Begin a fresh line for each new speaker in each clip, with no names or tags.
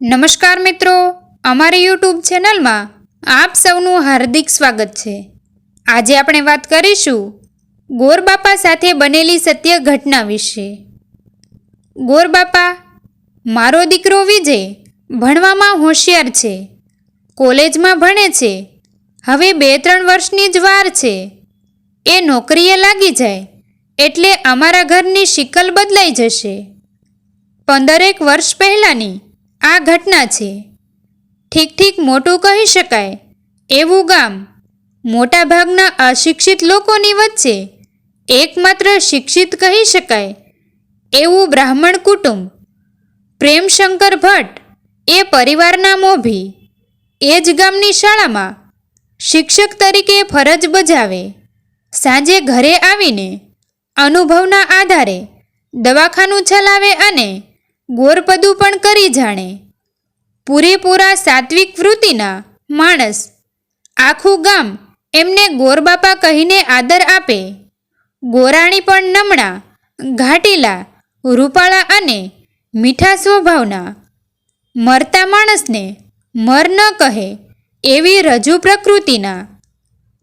નમસ્કાર મિત્રો, અમારી યુટ્યુબ ચેનલમાં આપ સૌનું હાર્દિક સ્વાગત છે। આજે આપણે વાત કરીશું ગોરબાપા સાથે બનેલી સત્ય ઘટના વિશે। ગોરબાપા: મારો દીકરો વિજય ભણવામાં હોશિયાર છે, કોલેજમાં ભણે છે, હવે 2-3 વર્ષની જ વાર છે, એ નોકરીએ લાગી જાય એટલે અમારા ઘરની શિકલ બદલાઈ જશે। 15 વર્ષ પહેલાંની આ ઘટના છે। ઠીક મોટું કહી શકાય એવું ગામ, મોટાભાગના અશિક્ષિત લોકોની વચ્ચે એકમાત્ર શિક્ષિત કહી શકાય એવું બ્રાહ્મણ કુટુંબ। પ્રેમશંકર ભટ્ટ એ પરિવારના મોભી, એ જ ગામની શાળામાં શિક્ષક તરીકે ફરજ બજાવે। સાંજે ઘરે આવીને અનુભવના આધારે દવાખાનું ચલાવે અને ગોરપદું પણ કરી જાણે। પૂરેપૂરા સાત્વિક વૃત્તિના માણસ। આખું ગામ એમને ગોરબાપા કહીને આદર આપે। ગોરાણી પણ નમણા, ઘાટીલા, રૂપાળા અને મીઠા સ્વભાવના। મરતા માણસને મર ન કહે એવી રજૂ પ્રકૃતિના।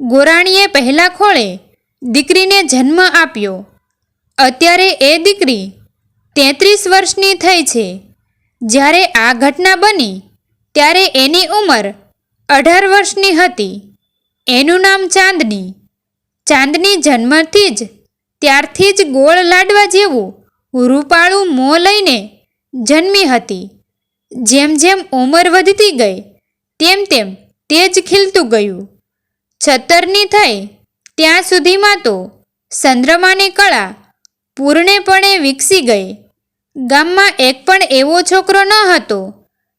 ગોરાણીએ પહેલા ખોળે દીકરીને જન્મ આપ્યો। અત્યારે એ દીકરી 33 વર્ષની થઈ છે। જ્યારે આ ઘટના બની ત્યારે એની ઉંમર 18 વર્ષની હતી। એનું નામ ચાંદની। ચાંદની જન્મથી જ ત્યારથી જ ગોળ લાડવા જેવું રૂપાળું મોં લઈને જન્મી હતી। જેમ જેમ ઉંમર વધતી ગઈ તેમ તેજ ખીલતું ગયું। 17ની થઈ ત્યાં સુધીમાં તો ચંદ્રમાની કળા પૂર્ણપણે વિકસી ગઈ। ગામમાં એક પણ એવો છોકરો ન હતો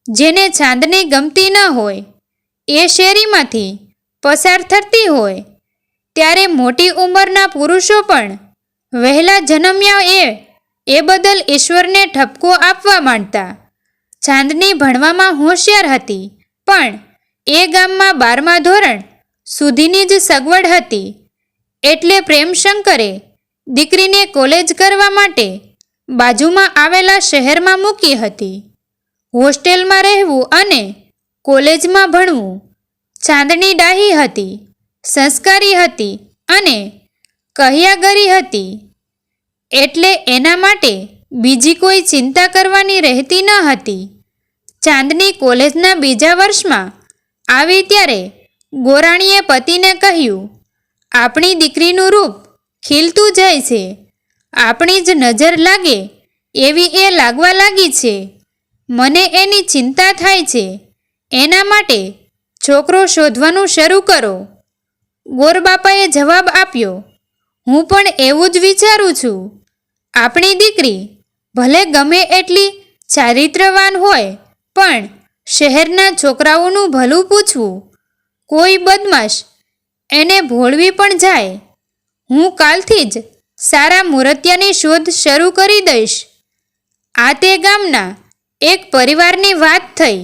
જેને ચાંદની ગમતી ન હોય। એ શેરીમાંથી પસાર થતી હોય ત્યારે મોટી ઉંમરના પુરુષો પણ વહેલા જન્મ્યા એ બદલ ઈશ્વરને ઠપકો આપવા માંડતા। ચાંદની ભણવામાં હોશિયાર હતી, પણ એ ગામમાં 12મા ધોરણ સુધીની જ સગવડ હતી, એટલે પ્રેમશંકરે દીકરીને કોલેજ કરવા માટે બાજુમાં આવેલા શહેરમાં મૂકી હતી। હોસ્ટેલમાં રહેવું અને કોલેજમાં ભણવું। ચાંદની ડાહી હતી, સંસ્કારી હતી અને કહ્યાગરી હતી, એટલે એના માટે બીજી કોઈ ચિંતા કરવાની રહેતી ન હતી। ચાંદની કોલેજના બીજા વર્ષમાં આવી ત્યારે ગોરાણીએ પતિને કહ્યું, આપણી દીકરીનું રૂપ ખીલતું જાય છે, આપણી જ નજર લાગે એવી એ લાગવા લાગી છે, મને એની ચિંતા થાય છે, એના માટે છોકરો શોધવાનું શરૂ કરો। ગોરબાપાએ જવાબ આપ્યો, હું પણ એવું જ વિચારું છું। આપણી દીકરી ભલે ગમે એટલી ચારિત્રવાન હોય, પણ શહેરના છોકરાઓનું ભલું પૂછવું, કોઈ બદમાશ એને ભોળવી પણ જાય। હું કાલથી જ સારા મૂર્તિયાની શોધ શરૂ કરી દઈશ। આ તે ગામના એક પરિવારની વાત થઈ।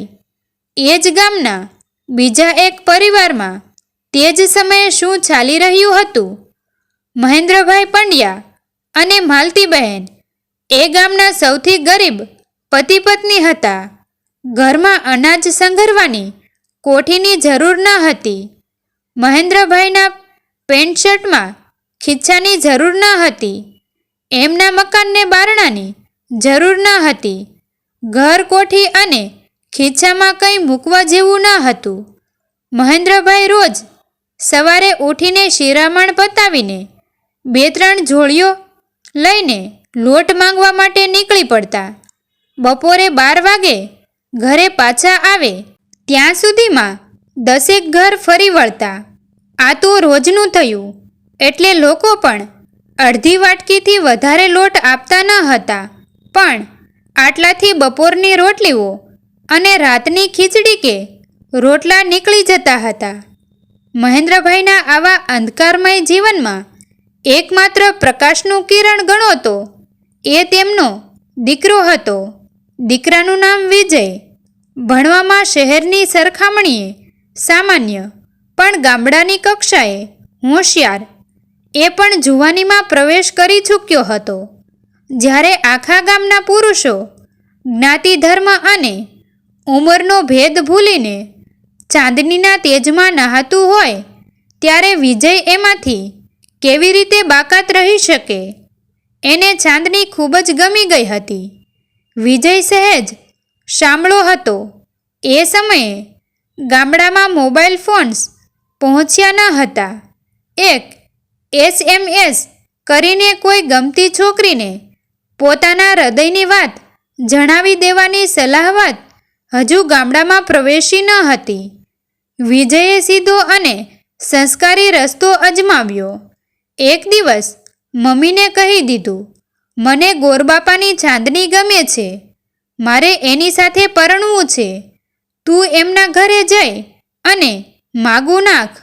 એ જ ગામના બીજા એક પરિવારમાં તે જ સમયે શું ચાલી રહ્યું હતું? મહેન્દ્રભાઈ પંડ્યા અને માલતીબહેન એ ગામના સૌથી ગરીબ પતિ પત્ની હતા। ઘરમાં અનાજ સંઘરવાની કોઠીની જરૂર ન હતી। મહેન્દ્રભાઈના પેન્ટ શર્ટમાં ખીચ્ચાની જરૂર ન હતી। એમના મકાનને બારણાની જરૂર ન હતી। ઘર, કોઠી અને ખીચ્ચામાં કંઈ મૂકવા જેવું ન હતું। મહેન્દ્રભાઈ રોજ સવારે ઉઠીને શિરામણ પતાવીને 2-3 જોડીઓ લઈને લોટ માંગવા માટે નીકળી પડતા। બપોરે 12 વાગે ઘરે પાછા આવે ત્યાં સુધીમાં 10 ઘર ફરી વળતા। આ તો રોજનું થયું, એટલે લોકો પણ અડધી વાટકીથી વધારે લોટ આપતા ન હતા, પણ આટલાથી બપોરની રોટલીઓ અને રાતની ખીચડી કે રોટલા નીકળી જતા હતા। મહેન્દ્રભાઈના આવા અંધકારમય જીવનમાં એકમાત્ર પ્રકાશનું કિરણ ગણો તો એ તેમનો દીકરો હતો। દીકરાનું નામ વિજય। ભણવામાં શહેરની સરખામણીએ સામાન્ય, પણ ગામડાની કક્ષાએ હોશિયાર। એ પણ જુવાનીમાં પ્રવેશ કરી ચૂક્યો હતો। જ્યારે આખા ગામના પુરુષો જ્ઞાતિ, ધર્મ અને ઉંમરનો ભેદ ભૂલીને ચાંદનીના તેજમાં નહાતું હોય ત્યારે વિજય એમાંથી કેવી રીતે બાકાત રહી શકે? એને ચાંદની ખૂબ જ ગમી ગઈ હતી. વિજય સહેજ શામળો હતો. એ સમયે ગામડામાં મોબાઈલ ફોન્સ પહોંચ્યા ન હતા. એક SMS કરીને કોઈ ગમતી છોકરીને પોતાના હૃદયની વાત જણાવી દેવાની સલાહવત હજુ ગામડામાં પ્રવેશી ન હતી. વિજયે સીધો અને સંસ્કારી રસ્તો અજમાવ્યો. એક દિવસ મમ્મીને કહી દીધું, મને ગોરબાપાની ચાંદની ગમે છે, મારે એની સાથે પરણવું છે. તું એમના ઘરે જઈ અને માગું નાખ.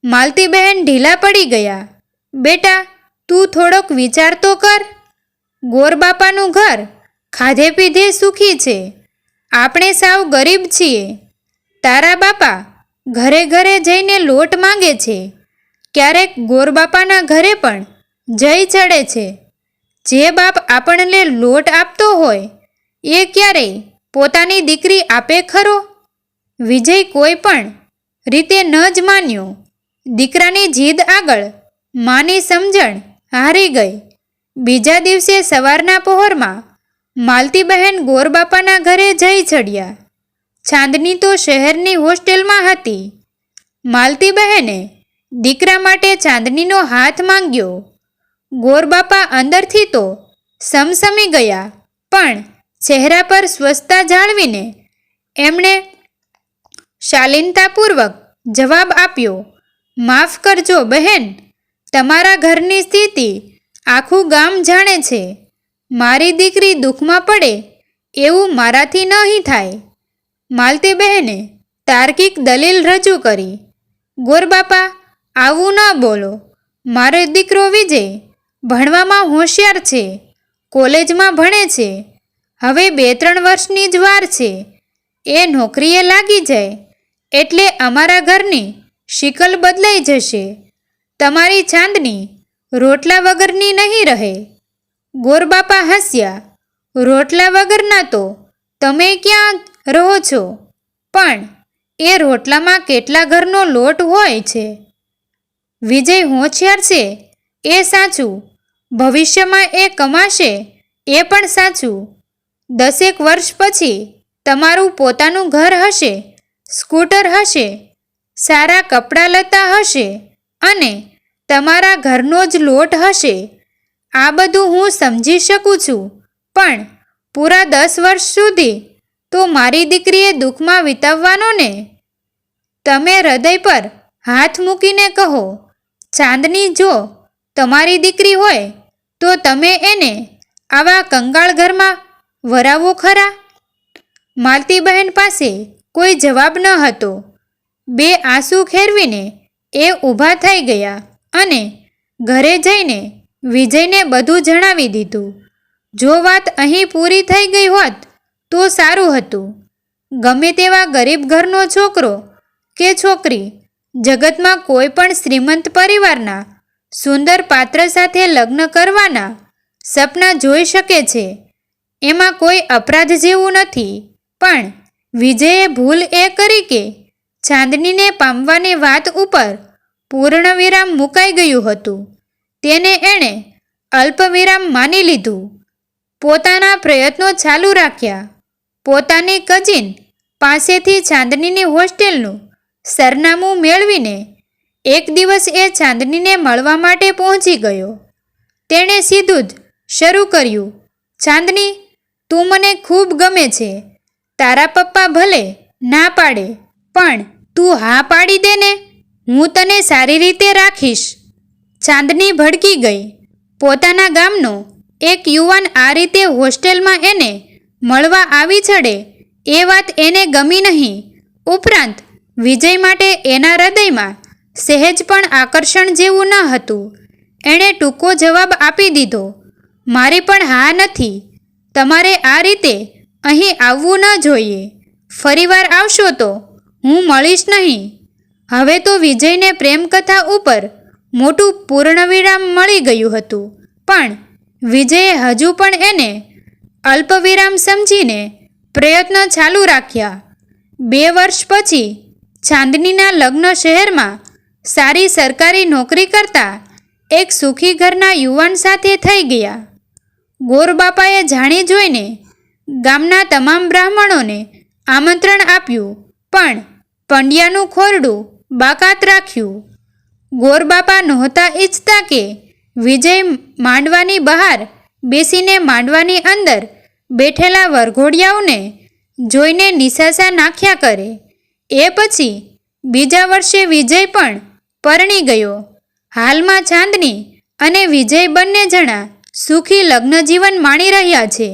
માલતીબહેન ઢીલા પડી ગયા. બેટા, તું થોડોક વિચાર તો કર. ગોરબાપાનું ઘર ખાધે પીધે સુખી છે, આપણે સાવ ગરીબ છીએ. તારા બાપા ઘરે ઘરે જઈને લોટ માંગે છે, ક્યારેક ગોરબાપાના ઘરે પણ જઈ ચડે છે. જે બાપ આપણને લોટ આપતો હોય એ ક્યારેય પોતાની દીકરી આપે ખરો? વિજય કોઈ પણ રીતે ન જ માન્યો. દીકરાની જીદ આગળ માની સમજણ હારી ગઈ. બીજા દિવસે સવારના પહોરમાં માલતીબહેન ગોરબાપાના ઘરે જઈ ચડ્યા. ચાંદની તો શહેરની હોસ્ટેલમાં હતી. માલતીબહેને દીકરા માટે ચાંદનીનો હાથ માંગ્યો. ગોરબાપા અંદરથી તો સમસમી ગયા, પણ ચહેરા પર સ્વસ્થતા જાળવીને એમણે શાલીનતાપૂર્વક જવાબ આપ્યો, માફ કરજો બહેન, તમારા ઘરની સ્થિતિ આખું ગામ જાણે છે. મારી દીકરી દુઃખમાં પડે એવું મારાથી નહીં થાય. માલતીબહેને તાર્કિક દલીલ રજૂ કરી. ગોરબાપા, આવું ન બોલો. મારો દીકરો વિજય ભણવામાં હોશિયાર છે, કોલેજમાં ભણે છે. હવે 2-3 વર્ષની જ વાર છે. એ નોકરીએ લાગી જાય એટલે અમારા ઘરની શિકલ બદલાઈ જશે. તમારી ચાંદની રોટલા વગરની નહીં રહે. ગોરબાપા હસ્યા. રોટલા વગરના તો તમે ક્યાં રહો છો, પણ એ રોટલામાં કેટલા ઘરનો લોટ હોય છે. વિજય હોશિયાર છે એ સાચું, ભવિષ્યમાં એ કમાશે એ પણ સાચું. 10 વર્ષ પછી તમારું પોતાનું ઘર હશે, સ્કૂટર હશે, સારા કપડાં લત્તા હશે અને તમારા ઘરનો જ લોટ હશે. આ બધું હું સમજી શકું છું, પણ પૂરા 10 વર્ષ સુધી તો મારી દીકરીએ દુઃખમાં વિતાવવાનો ને? તમે હૃદય પર હાથ મૂકીને કહો, ચાંદની જો તમારી દીકરી હોય તો તમે એને આવા કંગાળ ઘરમાં વરાવો ખરા? માલતીબહેન પાસે કોઈ જવાબ ન હતો. 2 આંસુ ખેરવીને એ ઊભા થઈ ગયા અને ઘરે જઈને વિજયને બધું જણાવી દીધું. જો વાત અહીં પૂરી થઈ ગઈ હોત તો સારું હતું. ગમે તેવા ગરીબ ઘરનો છોકરો કે છોકરી જગતમાં કોઈ પણ શ્રીમંત પરિવારના સુંદર પાત્ર સાથે લગ્ન કરવાના સપના જોઈ શકે છે. એમાં કોઈ અપરાધ જેવું નથી. પણ વિજયે ભૂલ એ કરી કે ચાંદનીને પામવાની વાત ઉપર પૂર્ણ વિરામ મુકાઈ ગયું હતું. તેને એણે અલ્પવિરામ માની લીધું. પોતાના પ્રયત્નો ચાલુ રાખ્યા. પોતાની કઝિન પાસેથી ચાંદનીની હોસ્ટેલનું સરનામું મેળવીને એક દિવસ એ ચાંદનીને મળવા માટે પહોંચી ગયો. તેણે સીધું જ શરૂ કર્યું, ચાંદની, તું મને ખૂબ ગમે છે. તારા પપ્પા ભલે ના પાડે, પણ તું હા પાડી દે ને, હું તને સારી રીતે રાખીશ. ચાંદની ભડકી ગઈ. પોતાના ગામનો એક યુવાન આ રીતે હોસ્ટેલમાં એને મળવા આવી ચડે એ વાત એને ગમી નહીં. ઉપરાંત વિજય માટે એના હૃદયમાં સહેજ પણ આકર્ષણ જેવું ન હતું. એણે ટૂંકો જવાબ આપી દીધો, મારી પણ હા નથી. તમારે આ રીતે અહીં આવવું ન જોઈએ. ફરીવાર આવશો તો હું મળીશ નહીં. હવે તો વિજયને પ્રેમકથા ઉપર મોટું પૂર્ણવિરામ મળી ગયું હતું, પણ વિજયે હજુ પણ એને અલ્પવિરામ સમજીને પ્રયત્ન ચાલુ રાખ્યા. 2 વર્ષ પછી ચાંદનીના લગ્ન શહેરમાં સારી સરકારી નોકરી કરતા એક સુખી ઘરના યુવાન સાથે થઈ ગયા. ગોરબાપાએ જાણી જોઈને ગામના તમામ બ્રાહ્મણોને આમંત્રણ આપ્યું, પણ પંડ્યાનું ખોરડું બાકાત રાખ્યું. ગોરબાપા નહોતા ઈચ્છતા કે વિજય માંડવાની બહાર બેસીને માંડવાની અંદર બેઠેલા વરઘોડિયાઓને જોઈને નિશાસા નાખ્યા કરે. એ પછી બીજા વર્ષે વિજય પણ પરણી ગયો. હાલમાં ચાંદની અને વિજય બંને જણા સુખી લગ્ન જીવન માણી રહ્યા છે.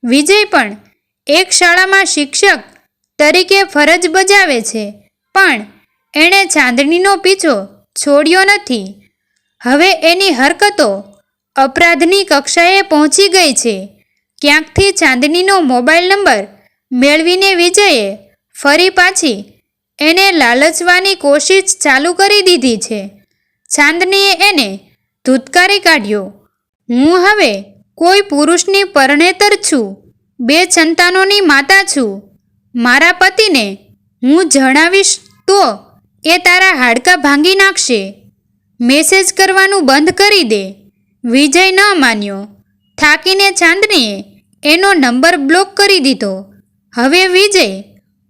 વિજય પણ એક શાળામાં શિક્ષક તરીકે ફરજ બજાવે છે, પણ એણે ચાંદનીનો પીછો છોડ્યો નથી. હવે એની હરકતો અપરાધની કક્ષાએ પહોંચી ગઈ છે. ક્યાંકથી ચાંદનીનો મોબાઈલ નંબર મેળવીને વિજયે ફરી પાછી એને લાલચવાની કોશિશ ચાલુ કરી દીધી છે. ચાંદનીએ એને ધૂતકારી કાઢ્યો. હું હવે કોઈ પુરુષની પરણેતર છું, 2 સંતાનોની માતા છું. મારા પતિને હું જણાવીશ તો એ તારા હાડકાં ભાંગી નાખશે. મેસેજ કરવાનું બંધ કરી દે. વિજય ન માન્યો. થાકીને ચાંદનીએ એનો નંબર બ્લોક કરી દીધો. હવે વિજય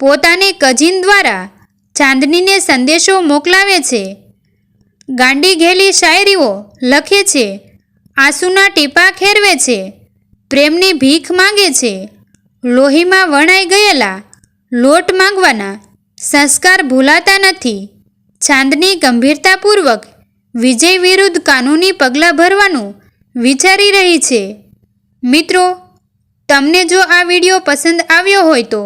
પોતાની કઝિન દ્વારા ચાંદનીને સંદેશો મોકલાવે છે. ગાંડી ઘેલી શાયરીઓ લખે છે, આંસુના ટીપા ખેરવે છે, પ્રેમની ભીખ માંગે છે. લોહીમાં વણાઈ ગયેલા લોટ માંગવાના સંસ્કાર ભૂલાતા નથી. ચાંદની ગંભીરતાપૂર્વક વિજય વિરુદ્ધ કાનૂની પગલાં ભરવાનું વિચારી રહી છે. મિત્રો, તમને જો આ વિડીયો પસંદ આવ્યો હોય તો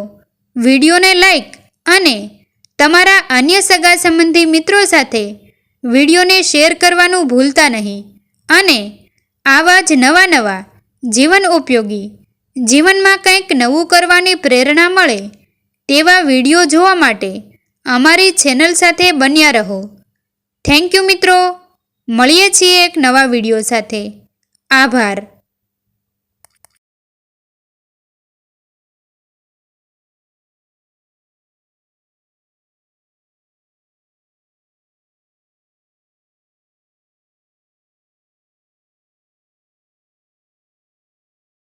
વિડીયોને લાઈક અને તમારા અન્ય સગા સંબંધી મિત્રો સાથે વિડીયોને શેર કરવાનું ભૂલતા નહીં. અને આવા જ નવા જીવન ઉપયોગી, જીવનમાં કંઈક નવું કરવાની પ્રેરણા મળે તેવા વિડીયો જોવા માટે અમારી ચેનલ સાથે બન્યા રહો. થેન્ક યુ મિત્રો. મળીએ છીએ એક નવા વિડીયો સાથે. આભાર.